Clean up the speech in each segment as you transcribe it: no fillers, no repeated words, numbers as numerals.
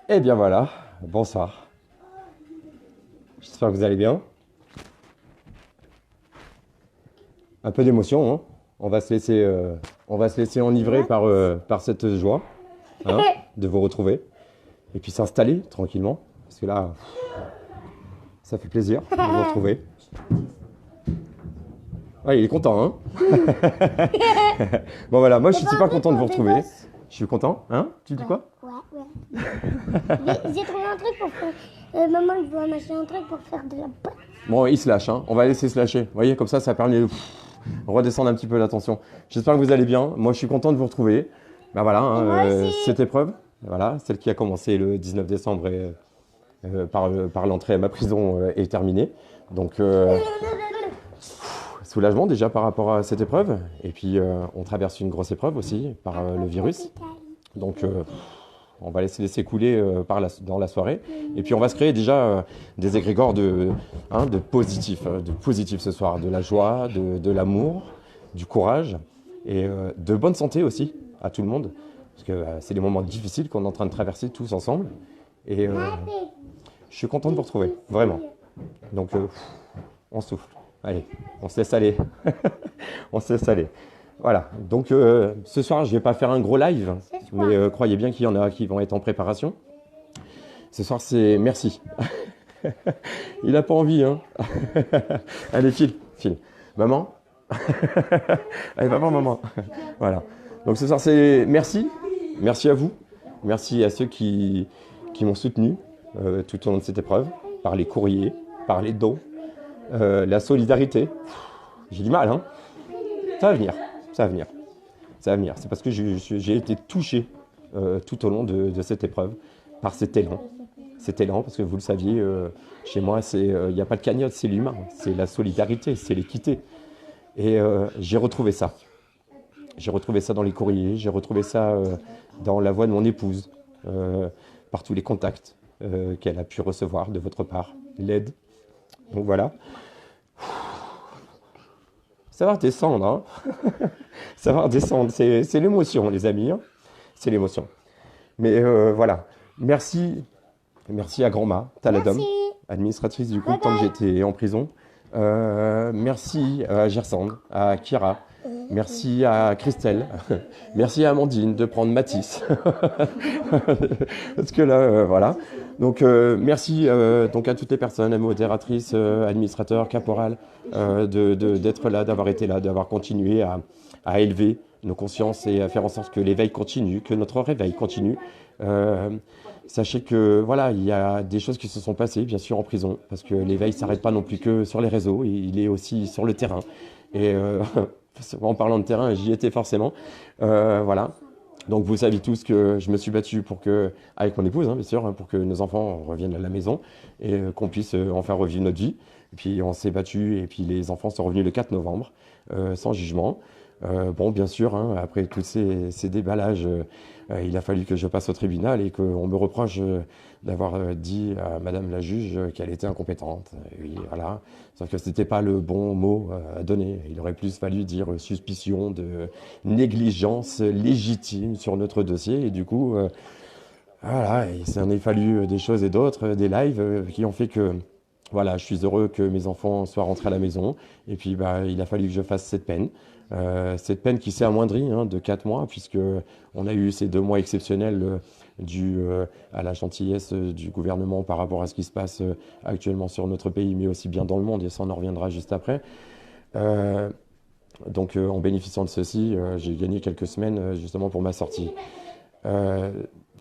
Eh bien voilà, bonsoir. J'espère que vous allez bien. Un peu d'émotion, hein. On va se laisser, on va se laisser enivrer What? par cette joie, hein, de vous retrouver. Et puis s'installer tranquillement. Parce que là, ça fait plaisir de vous retrouver. Ah, il est content, hein. Bon voilà, moi je T'as suis pas un super truc content de pour vous tes retrouver. gosses? Je suis content, hein. Tu dis Ouais, quoi? ouais, ouais. J'ai trouvé un truc pour faire. Maman, je dois m'acheter un truc pour faire de la pâte. Bon, il se lâche, hein. On va laisser se lâcher. Vous voyez, comme ça permet de redescendre un petit peu la tension. J'espère que vous allez bien. Moi, je suis content de vous retrouver. Ben voilà, Et hein, moi cette aussi. épreuve, voilà, celle qui a commencé le 19 décembre et par l'entrée à ma prison est terminée. Donc, soulagement déjà par rapport à cette épreuve. Et puis, on traverse une grosse épreuve aussi par le virus. Donc, on va laisser couler dans la soirée. Et puis, on va se créer déjà des égrégores de positif ce soir. De la joie, de l'amour, du courage et de bonne santé aussi à tout le monde. Parce que c'est des moments difficiles qu'on est en train de traverser tous ensemble. Et je suis content de vous retrouver, vraiment. Donc, on souffle. Allez, on se laisse aller. On se laisse aller. Voilà. Donc, ce soir, je ne vais pas faire un gros live, Ce mais soir. croyez bien qu'il y en a qui vont être en préparation. Ce soir, c'est merci. Il n'a pas envie, hein. Allez, file, file. Maman. Allez, Moi, maman, maman. Voilà. Donc, ce soir, c'est merci. Merci à vous. Merci à ceux qui m'ont soutenu tout au long de cette épreuve, par les courriers, par les dons, la solidarité. J'ai du mal, hein. Ça va venir, ça va venir, ça va venir. C'est parce que j'ai été touché tout au long de cette épreuve par cet élan. Cet élan, parce que vous le saviez, chez moi, il n'y a pas de cagnotte, c'est l'humain, c'est la solidarité, c'est l'équité. Et j'ai retrouvé ça. J'ai retrouvé ça dans les courriers, j'ai retrouvé ça dans la voix de mon épouse, par tous les contacts qu'elle a pu recevoir de votre part, l'aide. Donc voilà, ça va redescendre, hein. Ça va redescendre, c'est l'émotion, les amis, hein. C'est l'émotion. Mais voilà, merci, merci à Grandma, Taladom, Merci. administratrice du Bye compte tant que bye. j'étais en prison. Merci à Gersande, à Kira, merci à Christelle, merci à Amandine de prendre Matisse. Parce que là, voilà. Donc merci donc à toutes les personnes, à modératrices, administrateurs, caporal, d'être là, d'avoir été là, d'avoir continué à élever nos consciences et à faire en sorte que l'éveil continue, que notre réveil continue. Euh, Sachez que voilà, il y a des choses qui se sont passées, bien sûr, en prison, parce que l'éveil s'arrête pas non plus que sur les réseaux, il est aussi sur le terrain. Et en parlant de terrain, j'y étais forcément. Voilà. Donc vous savez tous que je me suis battu pour que, avec mon épouse, hein, bien sûr, hein, pour que nos enfants reviennent à la maison et qu'on puisse enfin revivre notre vie. Et puis on s'est battu et puis les enfants sont revenus le 4 novembre, sans jugement. Bon, bien sûr, hein, après tous ces déballages, il a fallu que je passe au tribunal et qu'on me reproche d'avoir dit à Madame la juge qu'elle était incompétente. Oui, voilà. Sauf que c'était pas le bon mot à donner. Il aurait plus fallu dire suspicion de négligence légitime sur notre dossier. Et du coup, voilà, il s'en est fallu des choses et d'autres, des lives qui ont fait que, voilà, je suis heureux que mes enfants soient rentrés à la maison. Et puis, bah, il a fallu que je fasse cette peine qui s'est amoindrie hein, de 4 mois, puisque on a eu ces 2 mois exceptionnels dus à la gentillesse du gouvernement par rapport à ce qui se passe actuellement sur notre pays, mais aussi bien dans le monde, et ça on en reviendra juste après. Euh, donc, en bénéficiant de ceci, j'ai gagné quelques semaines justement pour ma sortie. Euh,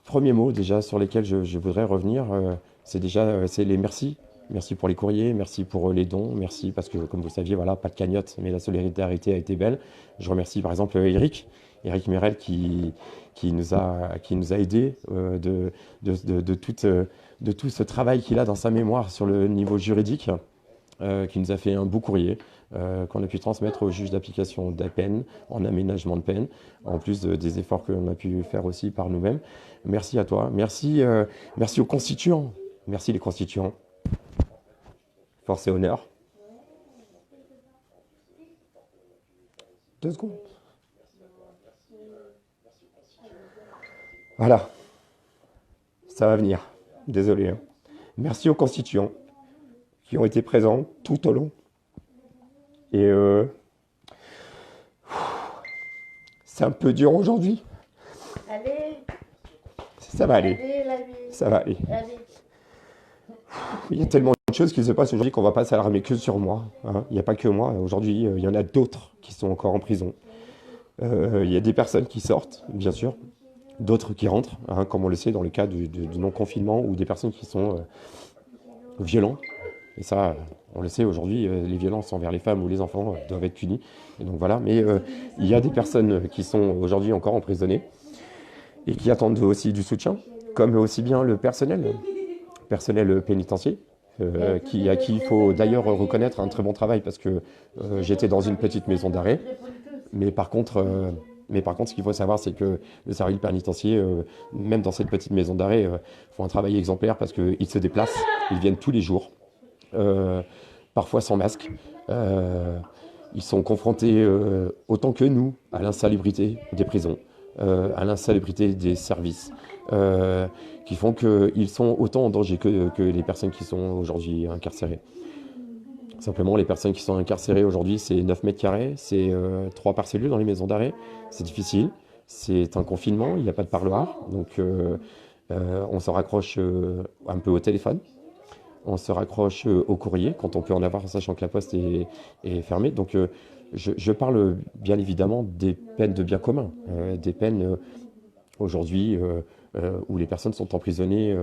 Premier mot déjà sur lesquels je voudrais revenir, c'est déjà c'est les merci. Merci pour les courriers, merci pour les dons, merci parce que comme vous le saviez, voilà, pas de cagnotte, mais la solidarité a été belle. Je remercie par exemple Eric Merel qui nous a aidés de tout ce travail qu'il a dans sa mémoire sur le niveau juridique, qui nous a fait un beau courrier qu'on a pu transmettre au juge d'application de la peine, en aménagement de peine, en plus des efforts qu'on a pu faire aussi par nous-mêmes. Merci à toi. Merci, merci aux constituants. Merci les constituants. Force et honneur. 2 secondes. Voilà. ça va venir. Désolé, hein. Merci aux constituants qui ont été présents tout au long. Et c'est un peu dur aujourd'hui. Allez, Ça va aller. allez, la vie. Ça va aller. Allez. Il y a tellement de choses qui se passent aujourd'hui qu'on ne va pas s'alarmer que sur moi, hein. Il n'y a pas que moi. Aujourd'hui, il y en a d'autres qui sont encore en prison. Il y a des personnes qui sortent, bien sûr, d'autres qui rentrent, hein, comme on le sait dans le cas du non-confinement, ou des personnes qui sont violents. Et ça, on le sait aujourd'hui, les violences envers les femmes ou les enfants doivent être punies. Et donc voilà. Mais il y a des personnes qui sont aujourd'hui encore emprisonnées et qui attendent aussi du soutien, comme aussi bien le personnel pénitentiaire, à qui il faut d'ailleurs reconnaître un très bon travail, parce que j'étais dans une petite maison d'arrêt, mais par contre, ce qu'il faut savoir, c'est que le service pénitentiaire, même dans cette petite maison d'arrêt, font un travail exemplaire, parce qu'ils se déplacent, ils viennent tous les jours, parfois sans masque. Ils sont confrontés autant que nous à l'insalubrité des prisons, à l'insalubrité des services, qui font qu'ils sont autant en danger que les personnes qui sont aujourd'hui incarcérées. Simplement, les personnes qui sont incarcérées aujourd'hui, c'est 9 mètres carrés, c'est 3 par cellule dans les maisons d'arrêt. C'est difficile, c'est un confinement, il n'y a pas de parloir, donc on se raccroche un peu au téléphone, on se raccroche au courrier quand on peut en avoir, sachant que la poste est fermée. Donc je parle bien évidemment des peines de bien commun, des peines aujourd'hui où les personnes sont emprisonnées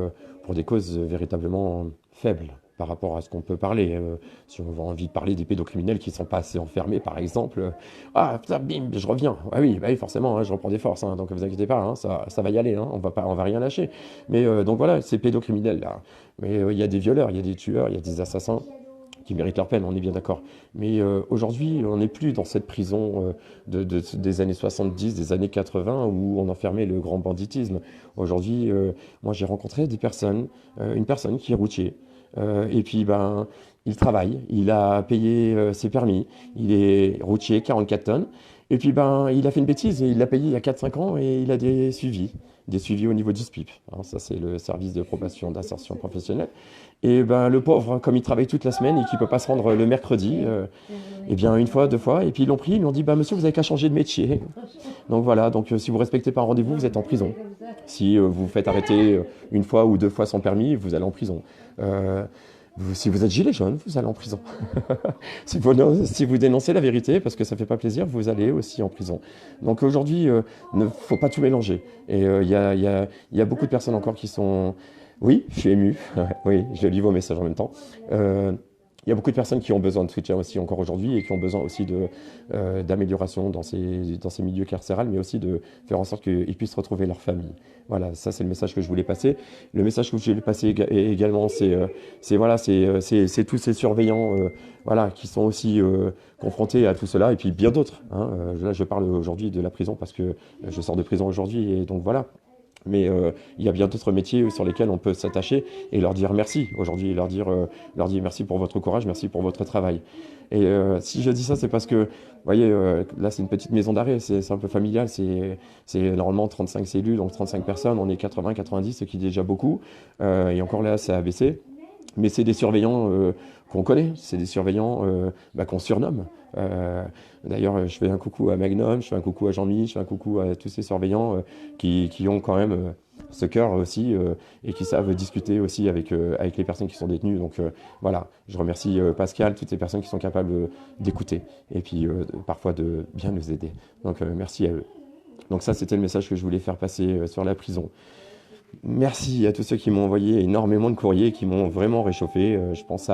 pour des causes véritablement faibles par rapport à ce qu'on peut parler. Si on a envie de parler des pédocriminels qui ne sont pas assez enfermés, par exemple, ah putain, bim, je reviens. Ah oui, bah oui forcément, hein, je reprends des forces, hein, donc ne vous inquiétez pas, hein, ça va y aller, hein, on va rien lâcher. Mais donc voilà, ces pédocriminels là. Mais il y a des violeurs, il y a des tueurs, il y a des assassins qui méritent leur peine, on est bien d'accord. Mais aujourd'hui, on n'est plus dans cette prison des années 70, des années 80, où on enfermait le grand banditisme. Aujourd'hui, moi j'ai rencontré des personnes, une personne qui est routier, et puis ben, il travaille, il a payé ses permis, il est routier, 44 tonnes, et puis ben, il a fait une bêtise, et il l'a payé il y a 4-5 ans, et il a des suivis au niveau du SPIP. Hein, ça, c'est le service de probation d'insertion professionnelle. Et ben, le pauvre, comme il travaille toute la semaine et qu'il ne peut pas se rendre le mercredi, eh bien, une fois, 2 fois, et puis ils l'ont pris, ils lui ont dit, bah, monsieur, vous n'avez qu'à changer de métier. Donc voilà, donc si vous ne respectez pas un rendez-vous, vous êtes en prison. Si vous vous faites arrêter 1 fois ou 2 fois sans permis, vous allez en prison. Si vous êtes gilet jaune, vous allez en prison. Si vous dénoncez la vérité, parce que ça ne fait pas plaisir, vous allez aussi en prison. Donc aujourd'hui, il ne faut pas tout mélanger. Et il y a beaucoup de personnes encore qui sont... Oui, je suis ému. Oui, je lis vos messages en même temps. Il y a beaucoup de personnes qui ont besoin de soutien aussi encore aujourd'hui, et qui ont besoin aussi d'amélioration dans ces milieux carcérales, mais aussi de faire en sorte qu'ils puissent retrouver leur famille. Voilà, ça c'est le message que je voulais passer. Le message que je voulais passer également, c'est tous ces surveillants voilà, qui sont aussi confrontés à tout cela, et puis bien d'autres. Hein. Là, je parle aujourd'hui de la prison parce que je sors de prison aujourd'hui, et donc voilà. Mais il y a bien d'autres métiers sur lesquels on peut s'attacher et leur dire merci aujourd'hui, leur dire merci pour votre courage, merci pour votre travail. Et si je dis ça, c'est parce que, vous voyez, là c'est une petite maison d'arrêt, c'est un peu familial, c'est normalement 35 cellules, donc 35 personnes, on est 80-90, ce qui est déjà beaucoup, et encore là c'est abaissé. Mais c'est des surveillants qu'on connaît, c'est des surveillants qu'on surnomme. D'ailleurs, je fais un coucou à Magnum, je fais un coucou à Jean-Mi, je fais un coucou à tous ces surveillants qui ont quand même ce cœur aussi et qui savent discuter aussi avec les personnes qui sont détenues. Donc voilà, je remercie Pascal, toutes ces personnes qui sont capables d'écouter et puis parfois de bien nous aider. Donc merci à eux. Donc ça, c'était le message que je voulais faire passer sur la prison. Merci à tous ceux qui m'ont envoyé énormément de courriers, qui m'ont vraiment réchauffé. Je pense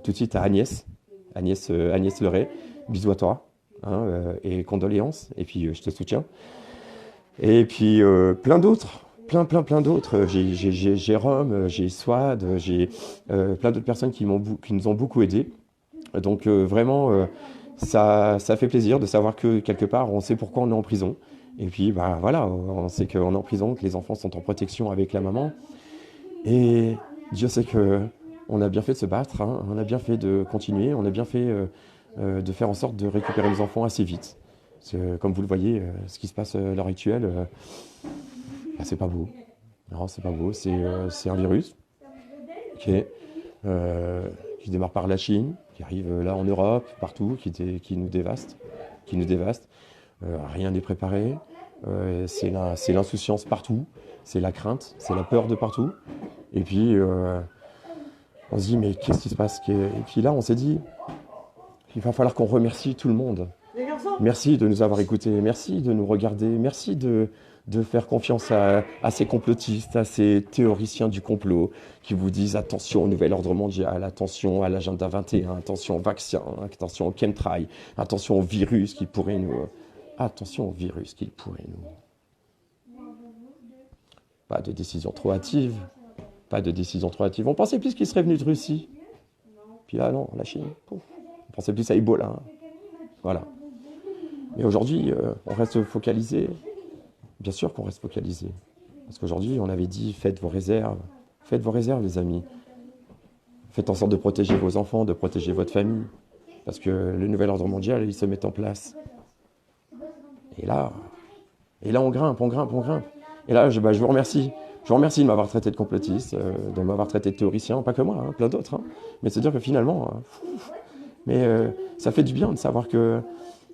tout de suite à Agnès Leray. Bisous à toi, hein, et condoléances, et puis je te soutiens. Et puis plein d'autres, plein d'autres. J'ai Jérôme, j'ai Swad, j'ai plein d'autres personnes qui nous ont beaucoup aidés. Donc vraiment, ça fait plaisir de savoir que quelque part, on sait pourquoi on est en prison. Et puis, bah, voilà, on sait qu'on est en prison, que les enfants sont en protection avec la maman. Et Dieu sait qu'on a bien fait de se battre, hein, on a bien fait de continuer, on a bien fait de faire en sorte de récupérer les enfants assez vite. Parce que, comme vous le voyez, ce qui se passe à l'heure actuelle, bah, c'est pas beau. Non, c'est pas beau, c'est un virus qui qui démarre par la Chine, qui arrive là en Europe, partout, qui nous dévaste, qui nous dévaste. Rien n'est préparé. C'est l'insouciance partout, c'est la crainte, c'est la peur de partout. Et puis, on se dit, mais qu'est-ce qui se passe? Et puis là, on s'est dit, il va falloir qu'on remercie tout le monde. Merci de nous avoir écoutés, merci de nous regarder, merci de faire confiance à ces complotistes, à ces théoriciens du complot qui vous disent attention au nouvel ordre mondial, attention à l'agenda 21, attention au vaccin, attention au chemtrail, attention au virus qui pourrait nous... Attention au virus qui pourrait nous... Pas de décision trop hâtive, pas de décision trop hâtive. On pensait plus qu'il serait venu de Russie. Puis là, non, la Chine, pouf. On pensait plus à Ebola. Hein. Voilà. Mais aujourd'hui, on reste focalisé. Bien sûr qu'on reste focalisé. Parce qu'aujourd'hui, on avait dit, faites vos réserves. Faites vos réserves, les amis. Faites en sorte de protéger vos enfants, de protéger votre famille. Parce que le nouvel ordre mondial, il se met en place. Et là, on grimpe, on grimpe, on grimpe. Et là, je vous remercie. Je vous remercie de m'avoir traité de complotiste, de m'avoir traité de théoricien, pas que moi, hein, plein d'autres. Hein. Mais c'est dire que finalement, ça fait du bien de savoir que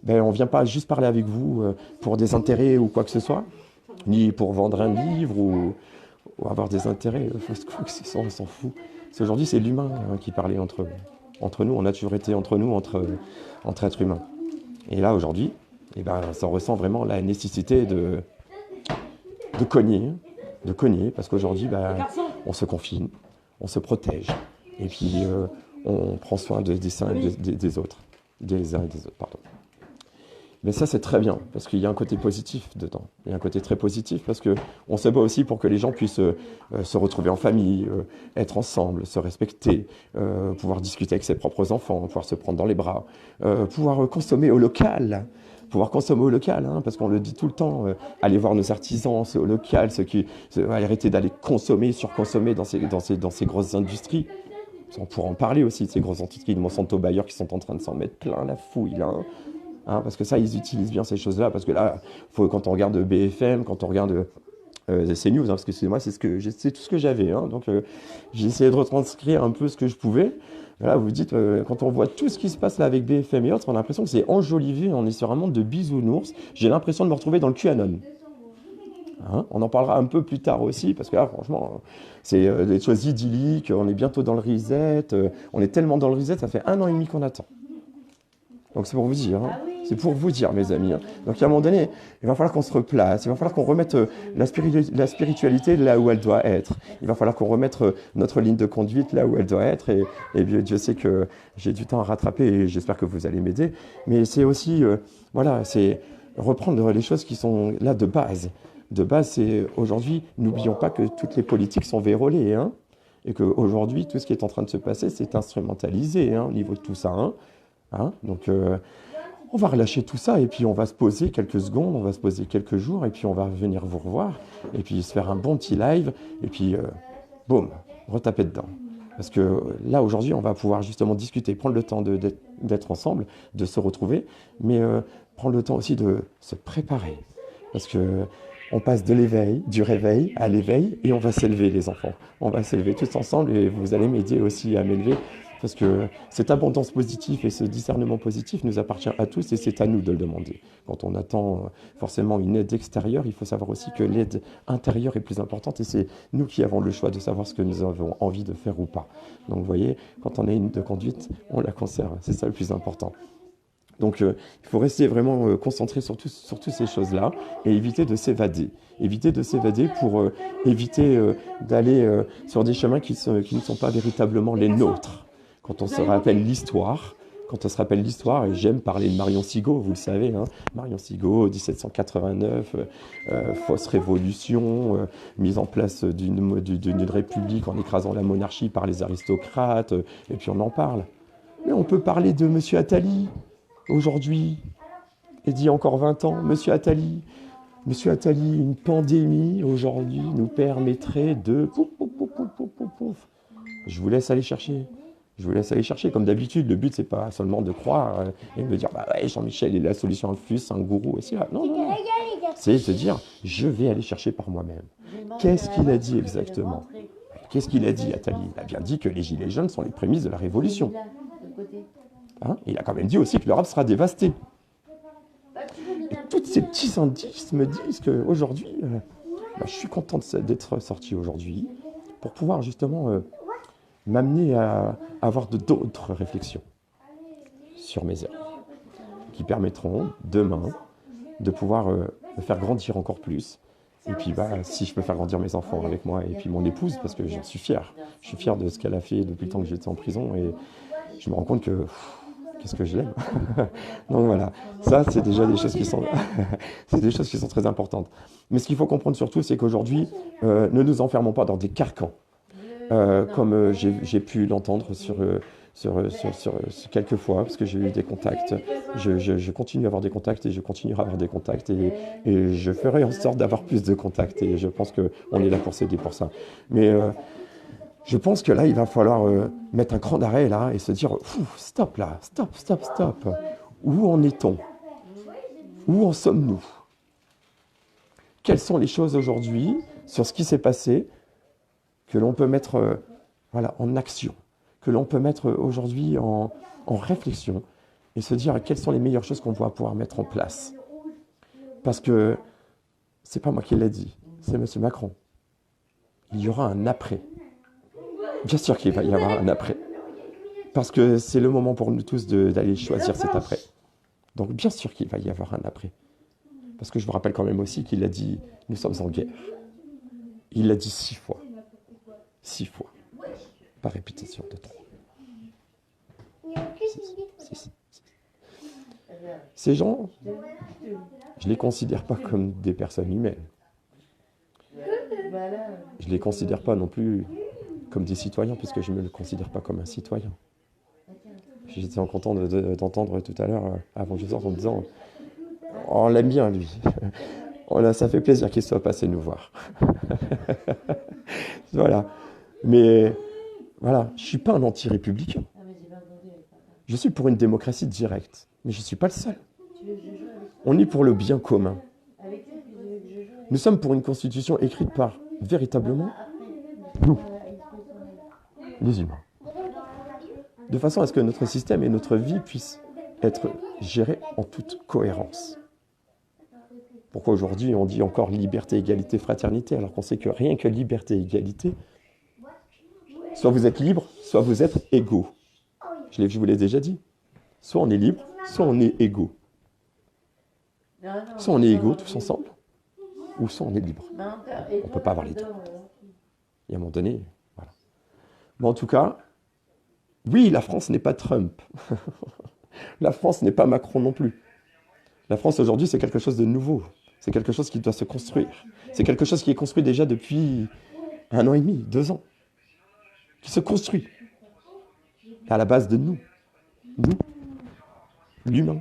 on ne vient pas juste parler avec vous pour des intérêts ou quoi que ce soit, ni pour vendre un livre ou avoir des intérêts. On s'en fout. Aujourd'hui, c'est l'humain qui parlait entre nous. On a toujours été entre nous, entre êtres humains. Et là, aujourd'hui, ça ressent vraiment la nécessité de cogner, parce qu'aujourd'hui, on se confine, on se protège, et puis on prend soin des uns et des autres, pardon. Mais ça, c'est très bien, parce qu'il y a un côté positif dedans. Il y a un côté très positif, parce qu'on se bat aussi pour que les gens puissent se retrouver en famille, être ensemble, se respecter, pouvoir discuter avec ses propres enfants, pouvoir se prendre dans les bras, pouvoir consommer au local. Hein, parce qu'on le dit tout le temps, aller voir nos artisans, c'est au local, arrêter d'aller surconsommer dans ces grosses industries. On pourra en parler aussi de ces grosses industries de Monsanto Bayer qui sont en train de s'en mettre plein la fouille là. Hein, parce que ça, ils utilisent bien ces choses-là. Parce que là, quand on regarde BFM, quand on regarde CNews, hein, parce que c'est tout ce que j'avais. Hein, donc j'ai essayé de retranscrire un peu ce que je pouvais. Là, vous dites, quand on voit tout ce qui se passe là avec BFM et autres, on a l'impression que c'est enjolivé, on est sur un monde de bisounours. J'ai l'impression de me retrouver dans le QAnon. Hein, on en parlera un peu plus tard aussi, parce que là, franchement, c'est des choses idylliques, on est bientôt dans le reset, on est tellement dans le reset, ça fait 1 an et demi qu'on attend. Donc c'est pour vous dire, hein. C'est pour vous dire, mes amis. Hein. Donc à un moment donné, il va falloir qu'on se replace, il va falloir qu'on remette la spiritualité là où elle doit être. Il va falloir qu'on remette notre ligne de conduite là où elle doit être. Et Dieu sait que j'ai du temps à rattraper et j'espère que vous allez m'aider. Mais c'est aussi, c'est reprendre les choses qui sont là de base. De base, c'est aujourd'hui, n'oublions pas que toutes les politiques sont vérolées. Hein, et qu'aujourd'hui, tout ce qui est en train de se passer, c'est instrumentalisé hein, au niveau de tout ça. Hein, donc... on va relâcher tout ça et puis on va se poser quelques secondes, on va se poser quelques jours et puis on va venir vous revoir et puis se faire un bon petit live et puis boum, retaper dedans. Parce que là aujourd'hui on va pouvoir justement discuter, prendre le temps d'être ensemble, de se retrouver, mais prendre le temps aussi de se préparer. Parce que on passe de l'éveil, du réveil à l'éveil et on va s'élever les enfants. On va s'élever tous ensemble et vous allez m'aider aussi à m'élever. Parce que cette abondance positive et ce discernement positif nous appartient à tous et c'est à nous de le demander. Quand on attend forcément une aide extérieure, il faut savoir aussi que l'aide intérieure est plus importante et c'est nous qui avons le choix de savoir ce que nous avons envie de faire ou pas. Donc vous voyez, quand on a une ligne de conduite, on la conserve. C'est ça le plus important. Donc il faut rester vraiment concentré sur toutes ces choses-là et éviter de s'évader. Éviter de s'évader pour éviter d'aller sur des chemins qui ne sont pas véritablement les nôtres. Quand on se rappelle l'histoire, et j'aime parler de Marion Sigaud, vous le savez, hein, Marion Sigaud, 1789, fausse révolution, mise en place d'une république en écrasant la monarchie par les aristocrates, et puis on en parle. Mais on peut parler de M. Attali, aujourd'hui, et d'il y a encore 20 ans, M. Attali, une pandémie, aujourd'hui, nous permettrait de... Pouf, pouf, pouf, pouf, pouf, pouf, pouf. Je vous laisse aller chercher. Comme d'habitude, le but, c'est pas seulement de croire et de me dire, bah ouais, Jean-Michel est la solution infuse, c'est un gourou, et c'est là. Non. C'est de dire, je vais aller chercher par moi-même. Qu'est-ce qu'il a dit exactement? Qu'est-ce qu'il a dit, Attali? Il a bien dit que les gilets jaunes sont les prémices de la révolution. Hein, il a quand même dit aussi que l'Europe sera dévastée. Et tous ces petits indices me disent qu'aujourd'hui, je suis content d'être sorti aujourd'hui pour pouvoir justement m'amener à avoir d'autres réflexions sur mes œuvres qui permettront demain de pouvoir me faire grandir encore plus. Et puis si je peux faire grandir mes enfants avec moi et puis mon épouse, parce que j'en suis fier. Je suis fier de ce qu'elle a fait depuis le temps que j'étais en prison et je me rends compte que qu'est-ce que je l'aime. Donc voilà, ça c'est déjà des choses qui sont c'est des choses qui sont très importantes. Mais ce qu'il faut comprendre surtout, c'est qu'aujourd'hui, ne nous enfermons pas dans des carcans. Comme j'ai pu l'entendre sur quelques fois, parce que j'ai eu des contacts. Je continue à avoir des contacts et je continuerai à avoir des contacts et je ferai en sorte d'avoir plus de contacts et je pense qu'on est là pour s'aider pour ça. Mais je pense que là, il va falloir mettre un cran d'arrêt là et se dire stop là, stop. Où en est-on? Où en sommes-nous? Quelles sont les choses aujourd'hui sur ce qui s'est passé que l'on peut mettre en action, que l'on peut mettre aujourd'hui en réflexion et se dire quelles sont les meilleures choses qu'on va pouvoir mettre en place. Parce que c'est pas moi qui l'ai dit, c'est M. Macron. Il y aura un après. Bien sûr qu'il va y avoir un après. Parce que c'est le moment pour nous tous d'aller choisir cet après. Donc bien sûr qu'il va y avoir un après. Parce que je vous rappelle quand même aussi qu'il a dit « nous sommes en guerre ». Il l'a dit 6 fois. 6 fois. Par répétition de 3. Ces gens, je ne les considère pas comme des personnes humaines. Je ne les considère pas non plus comme des citoyens, puisque je ne me le considère pas comme un citoyen. J'étais content d'entendre tout à l'heure, avant que je sorte, en me disant « on l'aime bien, lui. Ça fait plaisir qu'il soit passé nous voir. » Voilà. Mais voilà, je ne suis pas un anti-républicain. Je suis pour une démocratie directe, mais je ne suis pas le seul. On est pour le bien commun. Nous sommes pour une constitution écrite par, véritablement, nous, les humains. De façon à ce que notre système et notre vie puissent être gérés en toute cohérence. Pourquoi aujourd'hui on dit encore liberté, égalité, fraternité, alors qu'on sait que rien que liberté et égalité, soit vous êtes libre, soit vous êtes égaux. Je vous l'ai déjà dit. Soit on est libre, soit on est égaux. Soit on est égaux tous ensemble, ou soit on est libre. On ne peut pas avoir les deux. Et à un moment donné, voilà. Mais en tout cas, oui, la France n'est pas Trump. La France n'est pas Macron non plus. La France aujourd'hui, c'est quelque chose de nouveau. C'est quelque chose qui doit se construire. C'est quelque chose qui est construit déjà depuis 1 an et demi, 2 ans. Qui se construit. À la base de nous. Nous. L'humain.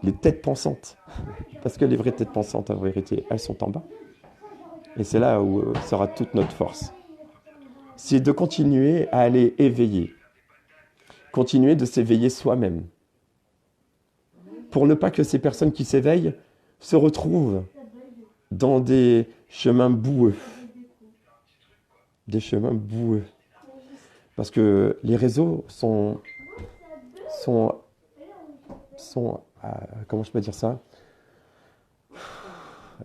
Les têtes pensantes. Parce que les vraies têtes pensantes, en vérité, elles sont en bas. Et c'est là où sera toute notre force. C'est de continuer à aller éveiller. Continuer de s'éveiller soi-même. Pour ne pas que ces personnes qui s'éveillent se retrouvent dans des chemins boueux. Des chemins boueux. Parce que les réseaux sont comment je peux dire ça?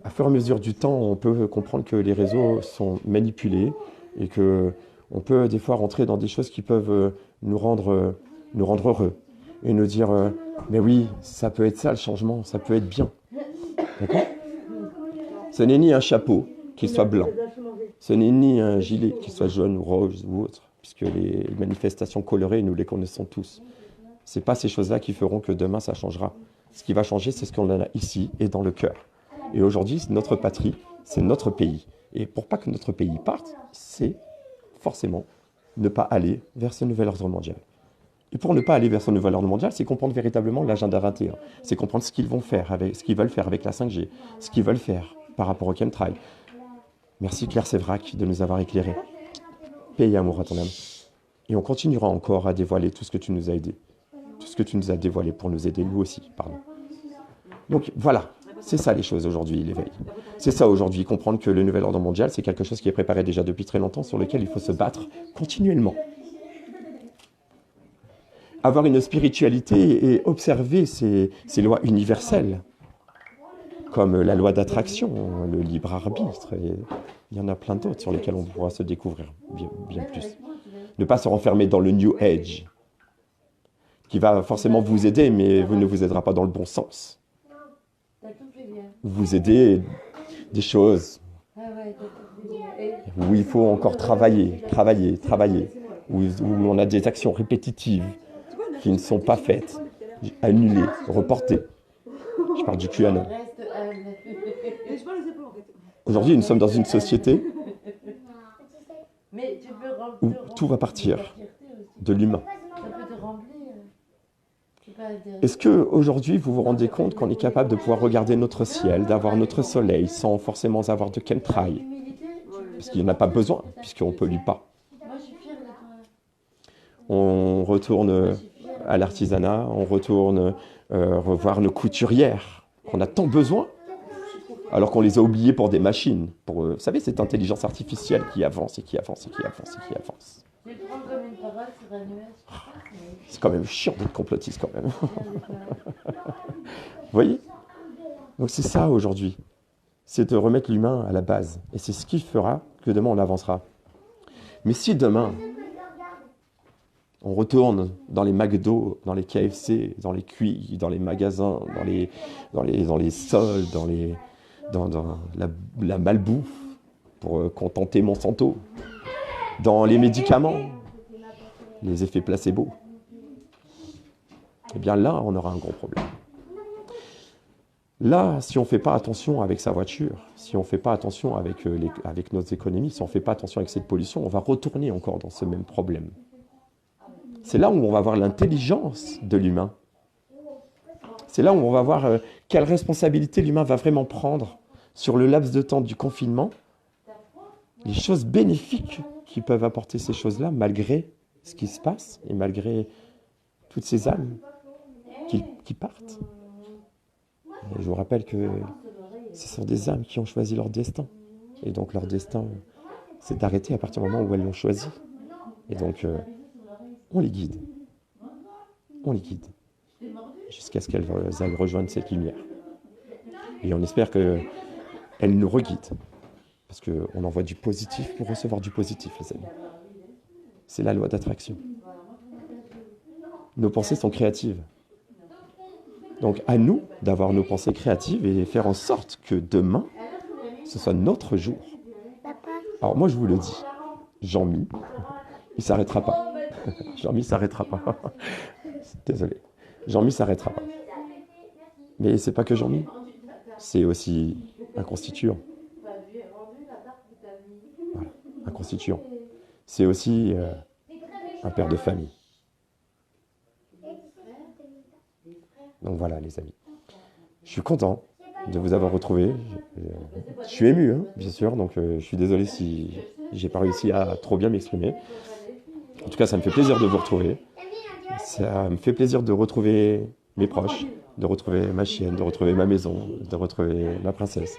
À fur et à mesure du temps, on peut comprendre que les réseaux sont manipulés et qu'on peut des fois rentrer dans des choses qui peuvent nous rendre heureux et nous dire mais oui, ça peut être ça le changement, ça peut être bien. D'accord? Ce n'est ni un chapeau qui soit blanc, ce n'est ni un gilet qui soit jaune ou rose ou autre, puisque les manifestations colorées, nous les connaissons tous. Ce n'est pas ces choses-là qui feront que demain ça changera. Ce qui va changer, c'est ce qu'on a ici et dans le cœur. Et aujourd'hui, c'est notre patrie, c'est notre pays. Et pour pas que notre pays parte, c'est forcément ne pas aller vers ce nouvel ordre mondial. Et pour ne pas aller vers ce nouvel ordre mondial, c'est comprendre véritablement l'agenda 21. C'est comprendre ce qu'ils vont faire, ce qu'ils veulent faire avec la 5G, ce qu'ils veulent faire par rapport au chemtrail. Merci Claire Sévrac de nous avoir éclairés. Paix et amour à ton âme. Et on continuera encore à dévoiler tout ce que tu nous as aidé. Tout ce que tu nous as dévoilé pour nous aider, nous aussi, pardon. Donc voilà, C'est ça les choses aujourd'hui, l'éveil. C'est ça aujourd'hui, comprendre que le nouvel ordre mondial, c'est quelque chose qui est préparé déjà depuis très longtemps, sur lequel il faut se battre continuellement. Avoir une spiritualité et observer ces lois universelles, comme la loi d'attraction, le libre arbitre, et il y en a plein d'autres sur lesquels on pourra se découvrir bien plus. Ne pas se renfermer dans le New Age, qui va forcément vous aider, mais ne vous aidera pas dans le bon sens. Vous aider des choses où il faut encore travailler, où on a des actions répétitives qui ne sont pas faites, annulées, reportées. Je parle du QAnon. Aujourd'hui, nous sommes dans une société où tout va partir de l'humain. Est-ce qu'aujourd'hui, vous vous rendez compte qu'on est capable de pouvoir regarder notre ciel, d'avoir notre soleil, sans forcément avoir de chemtrail? Parce qu'il n'y en a pas besoin, puisqu'on ne pollue pas. On retourne à l'artisanat, on retourne revoir nos couturières, qu'on a tant besoin, alors qu'on les a oubliées pour des machines. Pour, vous savez, cette intelligence artificielle qui avance et qui avance et qui avance et qui avance. C'est quand même chiant d'être complotiste quand même. Vous voyez? Donc c'est ça aujourd'hui. C'est de remettre l'humain à la base. Et c'est ce qui fera que demain on avancera. Mais si demain, on retourne dans les McDo, dans les KFC, dans les QI, dans les magasins, dans les sols, dans la malbouffe, pour contenter Monsanto, dans les médicaments, les effets placebo, eh bien là, on aura un gros problème. Là, si on ne fait pas attention avec sa voiture, si on ne fait pas attention avec nos économies, si on ne fait pas attention avec cette pollution, on va retourner encore dans ce même problème. C'est là où on va voir l'intelligence de l'humain. C'est là où on va voir quelle responsabilité l'humain va vraiment prendre sur le laps de temps du confinement, les choses bénéfiques qui peuvent apporter ces choses-là, malgré ce qui se passe et malgré toutes ces âmes qui partent. Et je vous rappelle que ce sont des âmes qui ont choisi leur destin. Et donc leur destin s'est arrêté à partir du moment où elles l'ont choisi. Et donc on les guide. On les guide. Jusqu'à ce qu'elles aillent rejoindre cette lumière. Et on espère qu'elles nous reguident. Parce qu'on envoie du positif pour recevoir du positif, les amis. C'est la loi d'attraction. Nos pensées sont créatives. Donc à nous d'avoir nos pensées créatives et faire en sorte que demain, ce soit notre jour. Alors moi je vous le dis, Jean-Mi, il ne s'arrêtera pas. Jean-Mi ne s'arrêtera pas. Désolé. Jean-Mi ne s'arrêtera pas. Mais c'est pas que Jean-Mi, c'est aussi un constituant. Voilà, un constituant. C'est aussi un père de famille. Donc voilà les amis. Je suis content de vous avoir retrouvé. Je suis ému, hein, bien sûr, donc je suis désolé si j'ai pas réussi à trop bien m'exprimer. En tout cas, ça me fait plaisir de vous retrouver. Ça me fait plaisir de retrouver mes proches, de retrouver ma chienne, de retrouver ma maison, de retrouver ma princesse.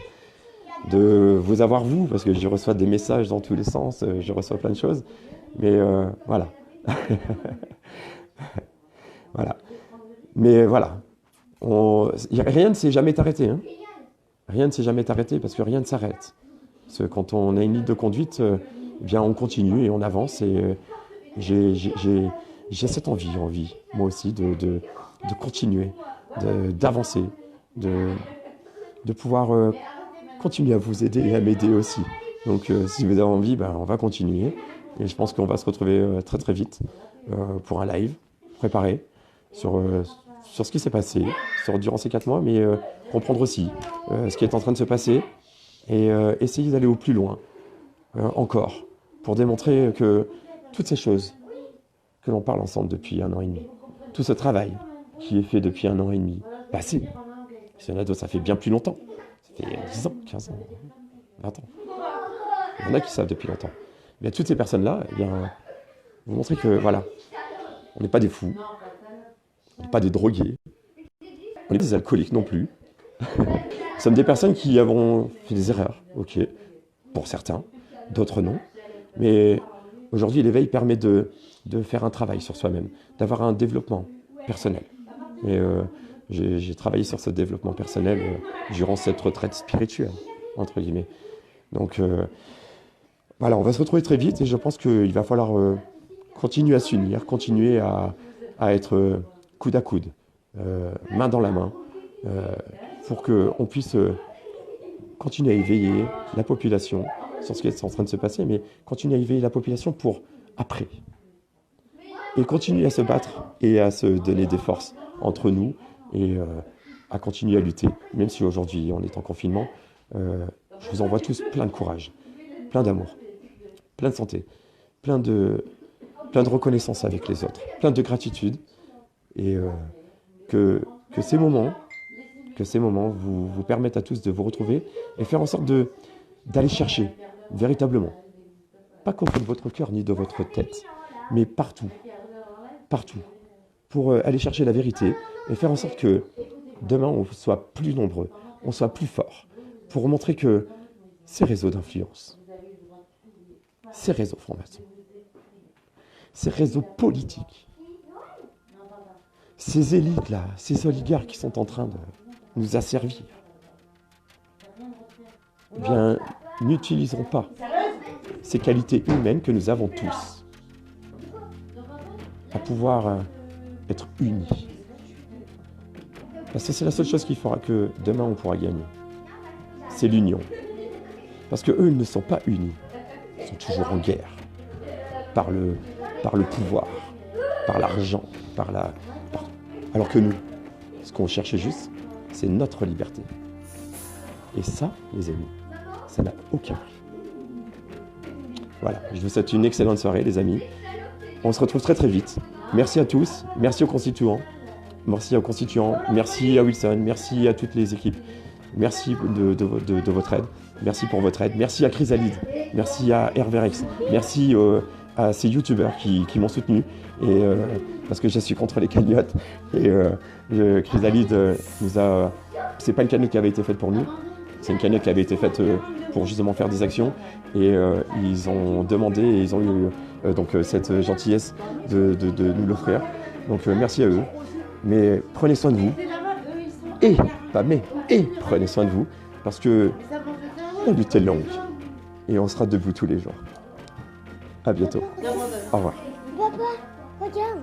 De vous avoir vous, parce que je reçois des messages dans tous les sens, je reçois plein de choses. Mais voilà. Voilà. Mais voilà. Rien ne s'est jamais arrêté. Hein. Rien ne s'est jamais arrêté parce que rien ne s'arrête. Parce que quand on a une ligne de conduite, eh bien on continue et on avance. Et j'ai cette envie, moi aussi, de continuer, d'avancer, de pouvoir continuer à vous aider et à m'aider aussi. Donc si vous avez envie, ben, on va continuer. Et je pense qu'on va se retrouver très très vite pour un live préparé sur ce qui s'est passé durant ces 4 mois, mais comprendre aussi ce qui est en train de se passer et essayer d'aller au plus loin encore pour démontrer que toutes ces choses que l'on parle ensemble depuis 1 an et demi, tout ce travail qui est fait depuis 1 an et demi, passé, s'il y en a d'autres, ça fait bien plus longtemps, ça fait 10 ans, 15 ans, 20 ans. Il y en a qui savent depuis longtemps. Mais toutes ces personnes-là, eh bien, vous montrez que voilà, on n'est pas des fous, on n'est pas des drogués, on n'est pas des alcooliques non plus. sommes des personnes qui avons fait des erreurs, ok, pour certains, d'autres non. Mais aujourd'hui, l'éveil permet de faire un travail sur soi-même, d'avoir un développement personnel. Et j'ai travaillé sur ce développement personnel durant cette retraite spirituelle, entre guillemets. Donc voilà, on va se retrouver très vite et je pense qu'il va falloir continuer à s'unir, continuer à être coude à coude, main dans la main, pour qu'on puisse continuer à éveiller la population sur ce qui est en train de se passer, mais continuer à éveiller la population pour après. Et continuer à se battre et à se donner des forces entre nous et à continuer à lutter, même si aujourd'hui on est en confinement. Je vous envoie tous plein de courage, plein d'amour, plein de santé, plein de reconnaissance avec les autres, plein de gratitude, et que ces moments vous permettent à tous de vous retrouver et faire en sorte d'aller chercher véritablement, pas contre votre cœur ni de votre tête, mais partout, pour aller chercher la vérité et faire en sorte que demain on soit plus nombreux, on soit plus forts, pour montrer que ces réseaux d'influence, ces réseaux francs-maçons, ces réseaux politiques, ces élites-là, ces oligarques qui sont en train de nous asservir, eh bien, n'utiliseront pas ces qualités humaines que nous avons tous à pouvoir être unis. Parce que c'est la seule chose qui fera que demain on pourra gagner. C'est l'union. Parce que eux, ils ne sont pas unis. Ils sont toujours en guerre. Par le pouvoir, par l'argent, alors que nous, ce qu'on cherche juste, c'est notre liberté. Et ça, les amis, ça n'a aucun prix. Voilà, je vous souhaite une excellente soirée, les amis. On se retrouve très très vite. Merci à tous, merci aux constituants, merci à Wilson, merci à toutes les équipes. Merci de votre aide, merci pour votre aide, merci à Chrysalide, merci à Herverex, merci à ces youtubeurs qui m'ont soutenu, et parce que je suis contre les cagnottes, et Chrysalide nous a... C'est pas une cagnotte qui avait été faite pour nous, c'est une cagnotte qui avait été faite pour justement faire des actions, et ils ont demandé et ils ont eu donc cette gentillesse de nous l'offrir, donc merci à eux, mais prenez soin de vous, et prenez soin de vous, parce que la lutte est longue, et on sera debout tous les jours. À bientôt. Au revoir. Papa, regarde.